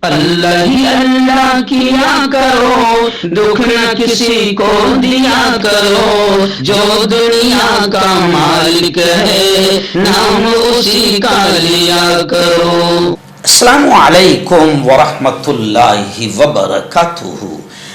اللہ ہی اللہ کیا کرو، دکھ نہ کسی کو دیا کرو، جو دنیا کا مالک ہے نام اسی کا لیا کرو۔ السلام علیکم ورحمۃ اللہ وبرکاتہ۔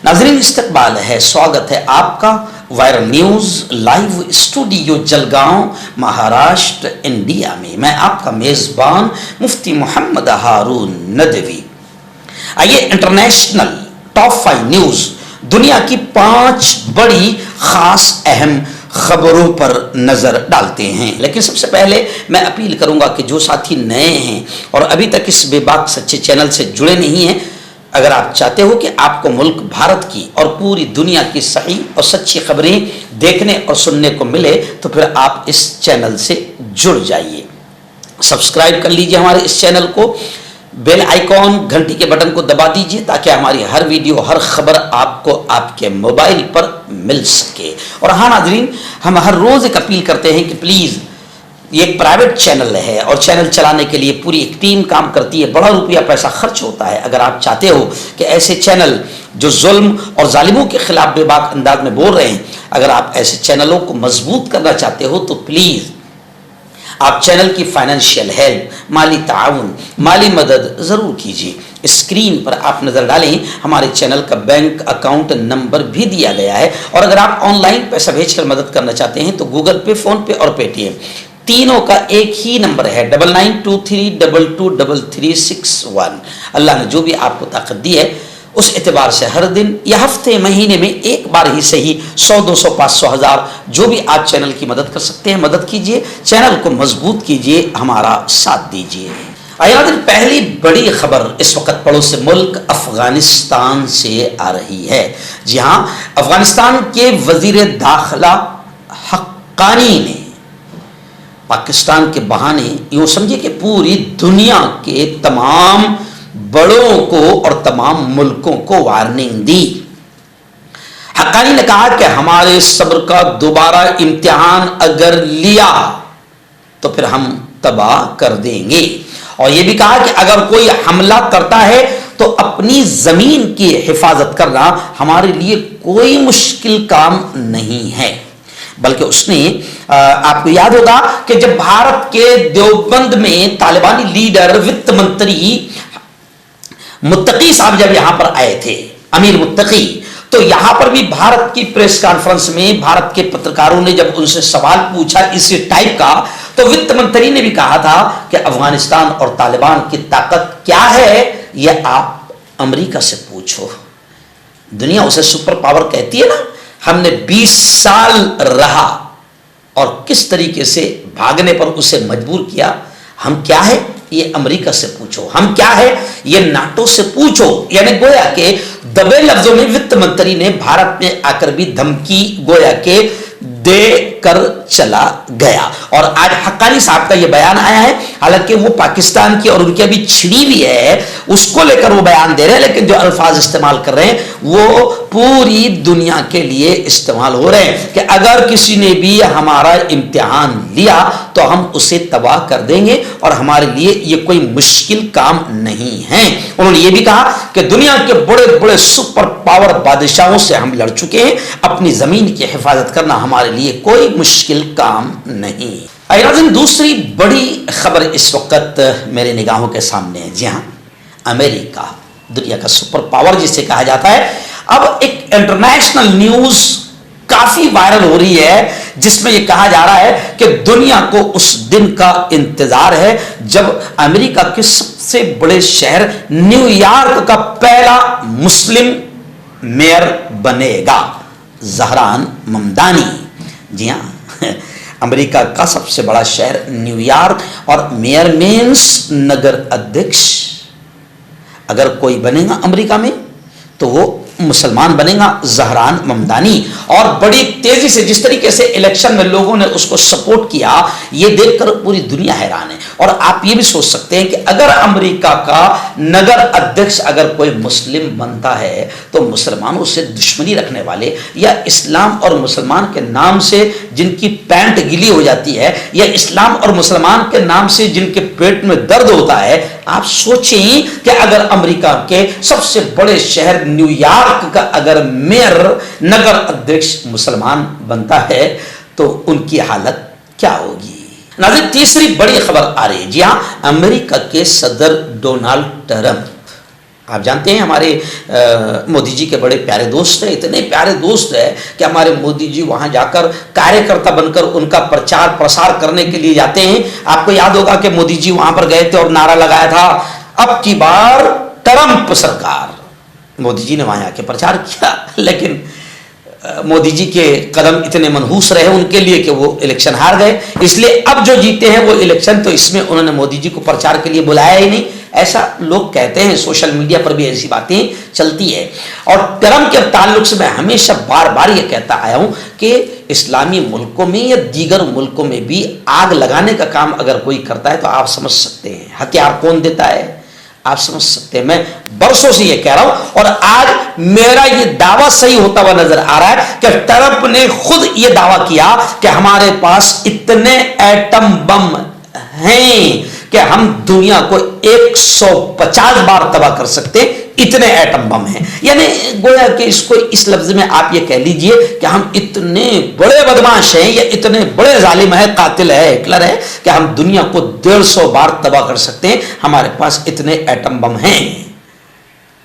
ناظرین، استقبال ہے، سواگت ہے آپ کا viral news live studio Jalgaon, Maharashtra, India میں۔ میں آپ کا میزبان مفتی محمد ہارون ندوی۔ آئیے انٹرنیشنل ٹاپ 5 نیوز، دنیا کی 5 بڑی خاص اہم خبروں پر نظر ڈالتے ہیں۔ لیکن سب سے پہلے میں اپیل کروں گا کہ جو ساتھی نئے ہیں اور ابھی تک اس بے باک سچے چینل سے جڑے نہیں ہیں، اگر آپ چاہتے ہو کہ آپ کو ملک بھارت کی اور پوری دنیا کی صحیح اور سچی خبریں دیکھنے اور سننے کو ملے تو پھر آپ اس چینل سے جڑ جائیے، سبسکرائب کر لیجئے ہمارے اس چینل کو، بیل آئیکن گھنٹی کے بٹن کو دبا دیجئے تاکہ ہماری ہر ویڈیو، ہر خبر آپ کو آپ کے موبائل پر مل سکے۔ اور ہاں ناظرین، ہم ہر روز ایک اپیل کرتے ہیں کہ پلیز، یہ ایک پرائیویٹ چینل ہے اور چینل چلانے کے لیے پوری ایک ٹیم کام کرتی ہے، بڑا روپیہ پیسہ خرچ ہوتا ہے۔ اگر آپ چاہتے ہو کہ ایسے چینل جو ظلم اور ظالموں کے خلاف بے باک انداز میں بول رہے ہیں، اگر آپ ایسے چینلوں کو مضبوط کرنا چاہتے ہو تو پلیز آپ چینل کی فائنینشیل ہیلپ، مالی تعاون، مالی مدد ضرور کیجیے۔ اسکرین پر آپ نظر ڈالیں، ہمارے چینل کا بینک اکاؤنٹ نمبر بھی دیا گیا ہے، اور اگر آپ آن لائن پیسہ بھیج کر مدد کرنا چاہتے ہیں تو گوگل پے، فون پے اور پے ٹی ایم تینوں کا ایک ہی نمبر ہے، 9923223361۔ اللہ نے جو بھی آپ کو طاقت دی ہے اس اعتبار سے ہر دن یا ہفتے، مہینے میں ایک بار ہی صحیح 100، 200، 500، 1000 جو بھی آپ چینل کی مدد کر سکتے ہیں مدد کیجئے، چینل کو مضبوط کیجئے، ہمارا ساتھ دیجئے۔ پہلی بڑی خبر اس وقت پڑوس ملک افغانستان سے آ رہی ہے۔ جی ہاں، افغانستان کے وزیر داخلہ حقانی نے پاکستان کے بہانے یوں سمجھے کہ پوری دنیا کے تمام بڑوں کو اور تمام ملکوں کو وارننگ دی۔ حقانی نے کہا کہ ہمارے صبر کا دوبارہ امتحان اگر لیا تو پھر ہم تباہ کر دیں گے، اور یہ بھی کہا کہ اگر کوئی حملہ کرتا ہے تو اپنی زمین کی حفاظت کرنا ہمارے لیے کوئی مشکل کام نہیں ہے۔ بلکہ اس نے آپ کو یاد ہوگا کہ جب بھارت کے دیوبند میں طالبانی لیڈر وت منتری متقی صاحب جب یہاں پر آئے تھے، امیر متقی، تو یہاں پر بھی بھارت کی پریس کانفرنس میں بھارت کے پترکاروں نے جب ان سے سوال پوچھا اسی ٹائپ کا، تو وت منتری نے بھی کہا تھا کہ افغانستان اور طالبان کی طاقت کیا ہے یہ آپ امریکہ سے پوچھو۔ دنیا اسے سپر پاور کہتی ہے نا۔ ہم نے 20 سال رہا اور کس طریقے سے بھاگنے پر اسے مجبور کیا۔ ہم کیا ہے یہ امریکہ سے پوچھو، ہم کیا ہے یہ ناٹو سے پوچھو۔ یعنی گویا کہ دبے لفظوں میں وت منتری نے بھارت میں آ کر بھی دھمکی گویا کہ دے کر چلا گیا۔ اور آج حقانی صاحب کا یہ بیان آیا ہے، حالانکہ وہ پاکستان کی اور ان کی ابھی چھڑی ہوئی ہے، اس کو لے کر وہ بیان دے رہے ہیں، لیکن جو الفاظ استعمال کر رہے ہیں وہ پوری دنیا کے لیے استعمال ہو رہے ہیں کہ اگر کسی نے بھی ہمارا امتحان لیا تو ہم اسے تباہ کر دیں گے، اور ہمارے لیے یہ کوئی مشکل کام نہیں ہے۔ انہوں نے یہ بھی کہا کہ دنیا کے بڑے بڑے سپر پاور بادشاہوں سے ہم لڑ چکے ہیں، اپنی زمین کی حفاظت کرنا ہمارے لیے کوئی مشکل کام نہیں۔ ناظرین، دوسری بڑی خبر اس وقت میرے نگاہوں کے سامنے ہے۔ جی ہاں، امریکہ دنیا کا سپر پاور جسے کہا جاتا ہے، اب ایک انٹرنیشنل نیوز کافی وائرل ہو رہی ہے جس میں یہ کہا جا رہا ہے کہ دنیا کو اس دن کا انتظار ہے جب امریکہ کے سب سے بڑے شہر نیو یارک کا پہلا مسلم میئر بنے گا، زہران ممدانی۔ جی ہاں، امریکہ کا سب سے بڑا شہر نیو یارک، اور میئر مینس نگر ادھیکش۔ اگر کوئی بنے گا امریکہ میں تو وہ مسلمان بنے گا، زہران ممدانی۔ اور بڑی تیزی سے جس طریقے سے الیکشن میں لوگوں نے اس کو سپورٹ کیا، یہ دیکھ کر پوری دنیا حیران ہے۔ اور آپ یہ بھی سوچ سکتے ہیں کہ اگر امریکہ کا نگر ادھیکش اگر کوئی مسلم بنتا ہے تو مسلمانوں سے دشمنی رکھنے والے، یا اسلام اور مسلمان کے نام سے جن کی پینٹ گیلی ہو جاتی ہے، یا اسلام اور مسلمان کے نام سے جن کے پیٹ میں درد ہوتا ہے، آپ سوچیں کہ اگر امریکہ کے سب سے بڑے شہر نیو یارک کا اگر میئر نگر ادھیکش مسلمان بنتا ہے تو ان کی حالت کیا ہوگی. ناظرین تیسری بڑی خبر آ رہی ہے. جی ہاں, امریکہ کے صدر ڈونلڈ ٹرمپ, آپ جانتے ہیں ہمارے مودی جی کے بڑے پیارے دوست ہیں, اتنے پیارے دوست ہیں کہ ہمارے مودی جی وہاں جا کر کاریہ کرتا بن کر ان کا پرچار پرسار کرنے کے لیے جاتے ہیں. آپ کو یاد ہوگا کہ مودی جی وہاں پر گئے تھے اور نعرہ لگایا تھا اب کی بار ٹرمپ سرکار. مودی جی نے وہاں آ کے پرچار کیا, لیکن مودی جی کے قدم اتنے منحوس رہے ان کے لیے کہ وہ الیکشن ہار گئے. اس لیے اب جو جیتے ہیں وہ الیکشن, تو اس میں انہوں نے مودی جی کو پرچار کے لیے بلایا ہی نہیں, ایسا لوگ کہتے ہیں. سوشل میڈیا پر بھی ایسی باتیں چلتی ہے. اور ٹرمپ کے تعلق سے میں ہمیشہ بار بار یہ کہتا آیا ہوں کہ اسلامی ملکوں میں یا دیگر ملکوں میں بھی آگ لگانے کا کام اگر کوئی کرتا ہے تو آپ سمجھ سکتے ہیں ہتھیار کون دیتا ہے, آپ سمجھ سکتے ہیں. میں برسوں سے یہ کہہ رہا ہوں اور آج میرا یہ دعویٰ صحیح ہوتا ہوا نظر آ رہا ہے کہ ٹرمپ نے خود یہ دعویٰ کیا کہ ہمارے پاس اتنے ایٹم بم ہیں کہ ہم دنیا کو 150 بار تباہ کر سکتے, اتنے ایٹم بم ہیں. یعنی گویا کہ اس کو اس لفظ میں آپ یہ کہہ لیجئے کہ ہم اتنے بڑے بدماش ہیں یا اتنے بڑے ظالم ہیں, قاتل ہے, ہٹلر ہے کہ ہم دنیا کو 150 بار تباہ کر سکتے ہیں, ہمارے پاس اتنے ایٹم بم ہیں.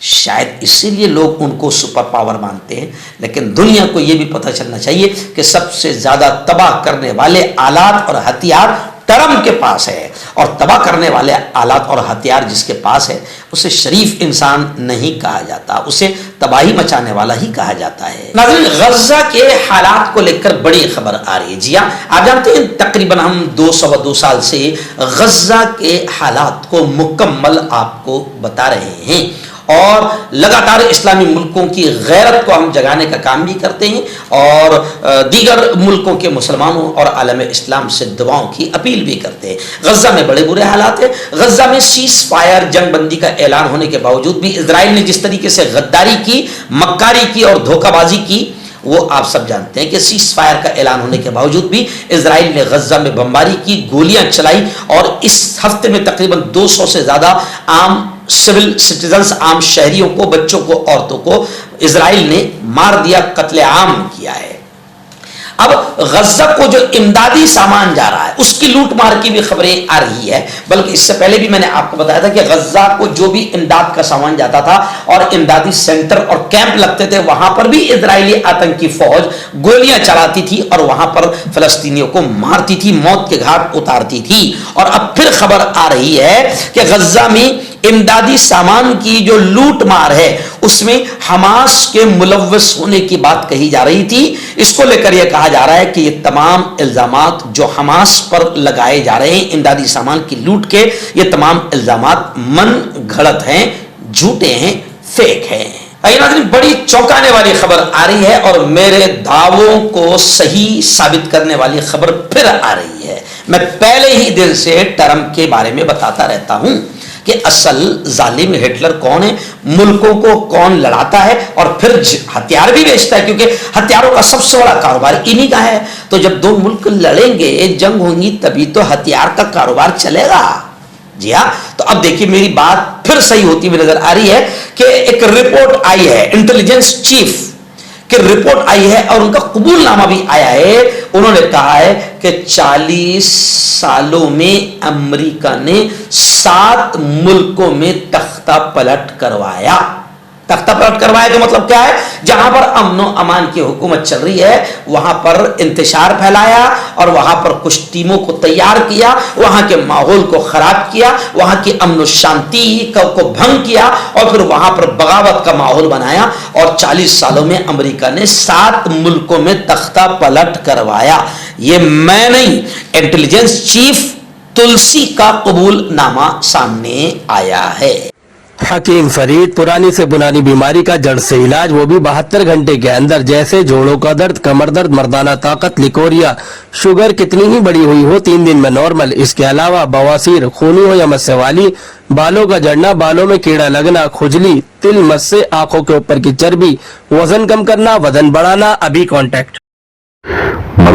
شاید اسی لیے لوگ ان کو سپر پاور مانتے ہیں, لیکن دنیا کو یہ بھی پتہ چلنا چاہیے کہ سب سے زیادہ تباہ کرنے والے آلات اور ہتھیار ٹرمپ کے پاس ہے, اور تباہ کرنے والے آلات اور ہتھیار جس کے پاس ہے اسے شریف انسان نہیں کہا جاتا, اسے تباہی مچانے والا ہی کہا جاتا ہے. ناظرین غزہ کے حالات کو لے کر بڑی خبر آ رہی ہے. جی ہاں, آپ جانتے ہیں تقریباً ہم 2 سال سے غزہ کے حالات کو مکمل آپ کو بتا رہے ہیں اور لگاتار اسلامی ملکوں کی غیرت کو ہم جگانے کا کام بھی کرتے ہیں اور دیگر ملکوں کے مسلمانوں اور عالم اسلام سے دعاؤں کی اپیل بھی کرتے ہیں. غزہ میں بڑے برے حالات ہیں. غزہ میں سیز فائر جنگ بندی کا اعلان ہونے کے باوجود بھی اسرائیل نے جس طریقے سے غداری کی, مکاری کی اور دھوکہ بازی کی, وہ آپ سب جانتے ہیں کہ سیز فائر کا اعلان ہونے کے باوجود بھی اسرائیل نے غزہ میں بمباری کی, گولیاں چلائی اور اس ہفتے میں تقریباً 200 سے زیادہ عام سول سٹیزنز, عام شہریوں کو, بچوں کو, عورتوں کو اسرائیل نے مار دیا, قتل عام کیا ہے. اب غزہ کو جو امدادی سامان جا رہا ہے اس کی لوٹ مار کی بھی خبریں آ رہی ہے, بلکہ اس سے پہلے بھی میں نے آپ کو بتایا تھا کہ غزہ کو جو بھی امداد کا سامان جاتا تھا اور امدادی سینٹر اور کیمپ لگتے تھے وہاں پر بھی اسرائیلی آتنکی فوج گولیاں چلاتی تھی اور وہاں پر فلسطینیوں کو مارتی تھی, موت کے گھاٹ اتارتی تھی. اور اب پھر خبر آ رہی ہے کہ غزہ میں امدادی سامان کی جو لوٹ مار ہے اس میں حماس کے ملوث ہونے کی بات کہی جا رہی تھی. اس کو لے کر یہ کہا جا رہا ہے کہ یہ تمام الزامات جو حماس پر لگائے جا رہے ہیں امدادی سامان کی لوٹ کے, یہ تمام الزامات من گھڑت ہیں, جھوٹے ہیں, فیک ہیں. ناظرین بڑی چونکانے والی خبر آ رہی ہے اور میرے دعووں کو صحیح ثابت کرنے والی خبر پھر آ رہی ہے. میں پہلے ہی دن سے ٹرمپ کے بارے میں بتاتا رہتا ہوں کہ اصل ظالم ہٹلر کون ہے, ملکوں کو کون لڑاتا ہے اور پھر ہتھیار بھی بیچتا ہے, کیونکہ ہتھیاروں کا سب سے بڑا کاروبار انہی کا ہے. تو جب 2 ملک لڑیں گے, جنگ ہوں گی, تبھی تو ہتھیار کا کاروبار چلے گا. جی ہاں, تو اب دیکھیے میری بات پھر صحیح ہوتی ہوئی نظر آ رہی ہے کہ ایک رپورٹ آئی ہے, انٹیلیجنس چیف کی رپورٹ آئی ہے اور ان کا قبول نامہ بھی آیا ہے. انہوں نے کہا ہے کہ 40 سالوں میں امریکہ نے 7 ملکوں میں تختہ پلٹ کروایا. تختہ پلٹ کروایا کا مطلب کیا ہے, جہاں پر امن و امان کی حکومت چل رہی ہے وہاں پر انتشار پھیلایا اور وہاں پر کچھ ٹیموں کو تیار کیا, وہاں کے ماحول کو خراب کیا, وہاں کی امن و شانتی کو بھنگ کیا اور پھر وہاں پر بغاوت کا ماحول بنایا. اور 40 سالوں میں امریکہ نے 7 ملکوں میں تختہ پلٹ کروایا. یہ میں نہیں, انٹیلیجنس چیف تلسی کا قبول نامہ سامنے آیا ہے. حکیم فرید, پرانی سے پرانی بیماری کا جڑ سے علاج, وہ بھی 72 گھنٹے کے اندر, جیسے جوڑوں کا درد, کمر درد, مردانہ طاقت, لیکوریا, شوگر کتنی ہی بڑی ہوئی ہو 3 دن میں نارمل. اس کے علاوہ بواسیر, خونی ہو یا مسے والی, بالوں کا جڑنا, بالوں میں کیڑا لگنا, کھجلی, تل مسے, آنکھوں کے اوپر کی چربی, وزن کم کرنا, وزن بڑھانا. ابھی کانٹیکٹ.